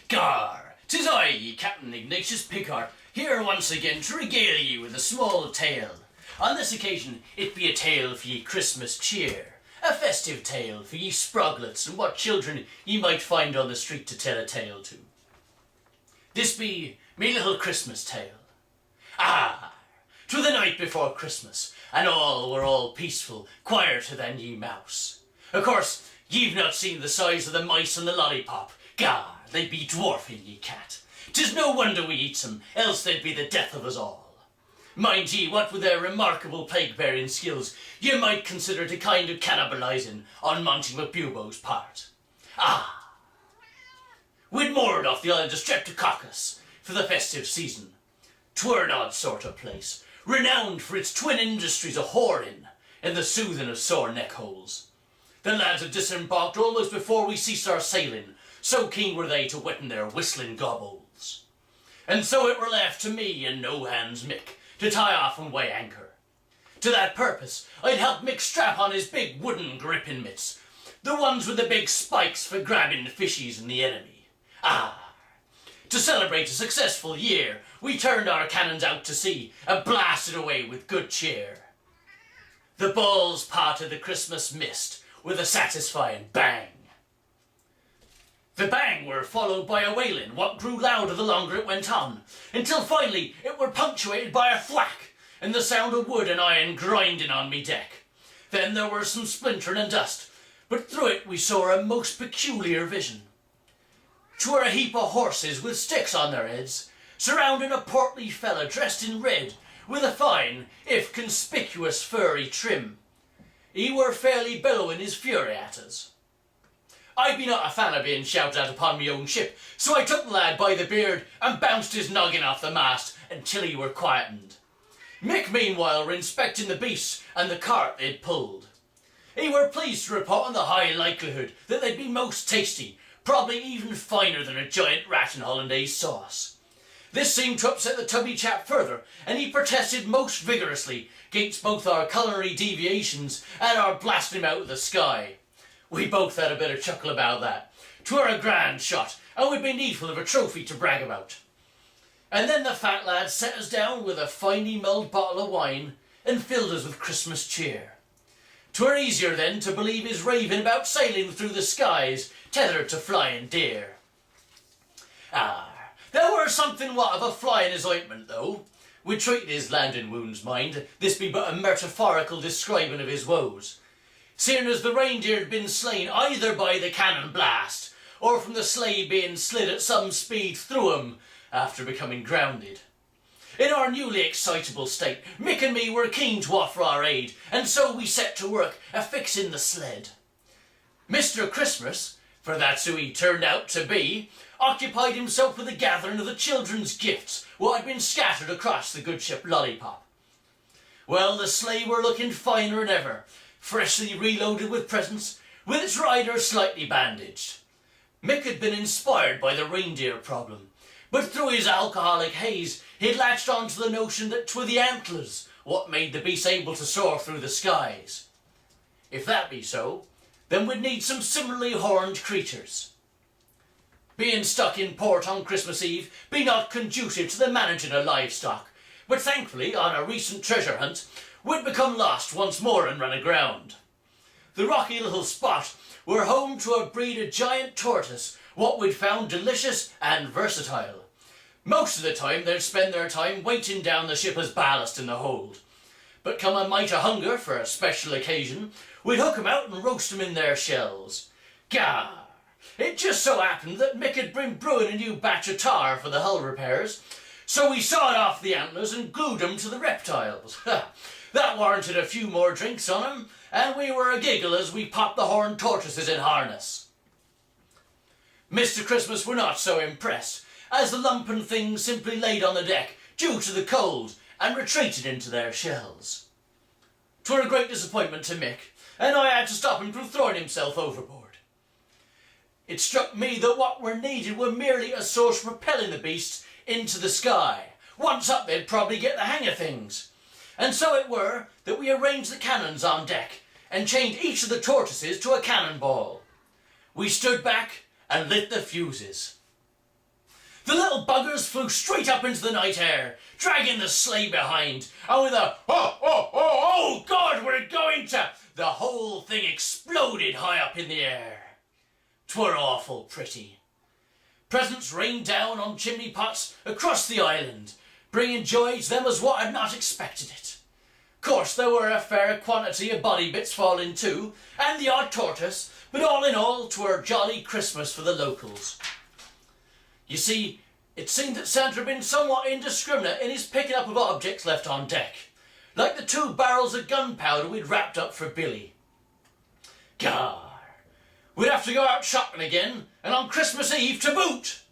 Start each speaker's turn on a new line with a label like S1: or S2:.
S1: Gaargh! 'Tis I, ye Captain Pigheart, here once again to regale ye with a small tale. On this occasion it be a tale for ye Christmas cheer, a festive tale for ye sproglets and what children ye might find on the street to tell a tale to. This be me little Christmas tale. Ah, 'twas the night before Christmas, and all were all peaceful, quieter than ye mouse. Of course, ye've not seen the size of the mice and the lollipop. Gah, they be dwarfing ye cat. 'Tis no wonder we eats 'em, else they'd be the death of us all. Mind ye, what with their remarkable plague-bearing skills, ye might consider to kind of cannibalising on Monty McBubo's part. Ah! We'd moored off the island of Streptococcus for the festive season. 'Twere an odd sort of place, renowned for its twin industries of whoring and the soothing of sore neck holes. The lads had disembarked almost before we ceased our sailing, so keen were they to weten their whistling gobbles. And so it were left to me and No Hands Mick to tie off and weigh anchor. To that purpose, I'd help Mick strap on his big wooden gripping mitts, the ones with the big spikes for grabbing fishies and the enemy. Ah! To celebrate a successful year, we turned our cannons out to sea and blasted away with good cheer. The balls parted the Christmas mist with a satisfying bang. The bang were followed by a wailing, what grew louder the longer it went on, until finally it were punctuated by a thwack and the sound of wood and iron grinding on me deck. Then there were some splintering and dust, but through it we saw a most peculiar vision. 'Twere a heap of horses with sticks on their heads, surrounding a portly fella dressed in red, with a fine, if conspicuous, furry trim. He were fairly bellowing his fury at us. I be not a fan of being shouted at upon me own ship, so I took the lad by the beard and bounced his noggin off the mast until he were quietened. Mick meanwhile were inspecting the beasts and the cart they'd pulled. He were pleased to report on the high likelihood that they'd be most tasty, probably even finer than a giant rat in hollandaise sauce. This seemed to upset the tubby chap further, and he protested most vigorously against both our culinary deviations and our blasting him out of the sky. We both had a bit of chuckle about that. 'Twere a grand shot, and we'd be needful of a trophy to brag about. And then the fat lad set us down with a finely mulled bottle of wine and filled us with Christmas cheer. 'Twere easier then to believe his raving about sailing through the skies, tethered to flying deer. Ah, there were something what of a fly in his ointment, though. We treated his landing wounds, mind, this be but a metaphorical describing of his woes, seeing as the reindeer had been slain either by the cannon blast or from the sleigh being slid at some speed through 'em after becoming grounded. In our newly excitable state, Mick and me were keen to offer our aid, and so we set to work affixing the sled. Mr. Christmas, for that's who he turned out to be, occupied himself with the gathering of the children's gifts what had been scattered across the good ship Lollipop. Well, the sleigh were looking finer than ever, freshly reloaded with presents, with its rider slightly bandaged. Mick had been inspired by the reindeer problem, but through his alcoholic haze he'd latched on to the notion that 'twere the antlers what made the beast able to soar through the skies. If that be so, then we'd need some similarly horned creatures. Being stuck in port on Christmas Eve be not conducive to the managing of livestock, but thankfully, on a recent treasure hunt, we'd become lost once more and run aground. The rocky little spot were home to a breed of giant tortoise, what we'd found delicious and versatile. Most of the time they'd spend their time weighting down the ship as ballast in the hold. But come a mite of hunger for a special occasion, we'd hook 'em out and roast 'em in their shells. Gah! It just so happened that Mick had been brewing a new batch of tar for the hull repairs, so we sawed off the antlers and glued 'em to the reptiles. That warranted a few more drinks on 'em, and we were a giggle as we popped the horned tortoises in harness. Mr. Christmas were not so impressed, as the lumpen things simply laid on the deck due to the cold and retreated into their shells. 'Twere a great disappointment to Mick, and I had to stop him from throwing himself overboard. It struck me that what were needed were merely a source propelling the beasts into the sky. Once up they'd probably get the hang of things. And so it were that we arranged the cannons on deck and chained each of the tortoises to a cannonball. We stood back and lit the fuses. The little buggers flew straight up into the night air, dragging the sleigh behind, and with a oh God, we're going to, the whole thing exploded high up in the air. 'Twere awful pretty. Presents rained down on chimney pots across the island, bringing joy to them as what had not expected it. Course there were a fair quantity of body bits falling too, and the odd tortoise, but all in all 'twere jolly Christmas for the locals. You see, it seemed that Santa had been somewhat indiscriminate in his picking up of objects left on deck, like the 2 barrels of gunpowder we'd wrapped up for Billy. Gaargh, we'd have to go out shopping again, and on Christmas Eve to boot.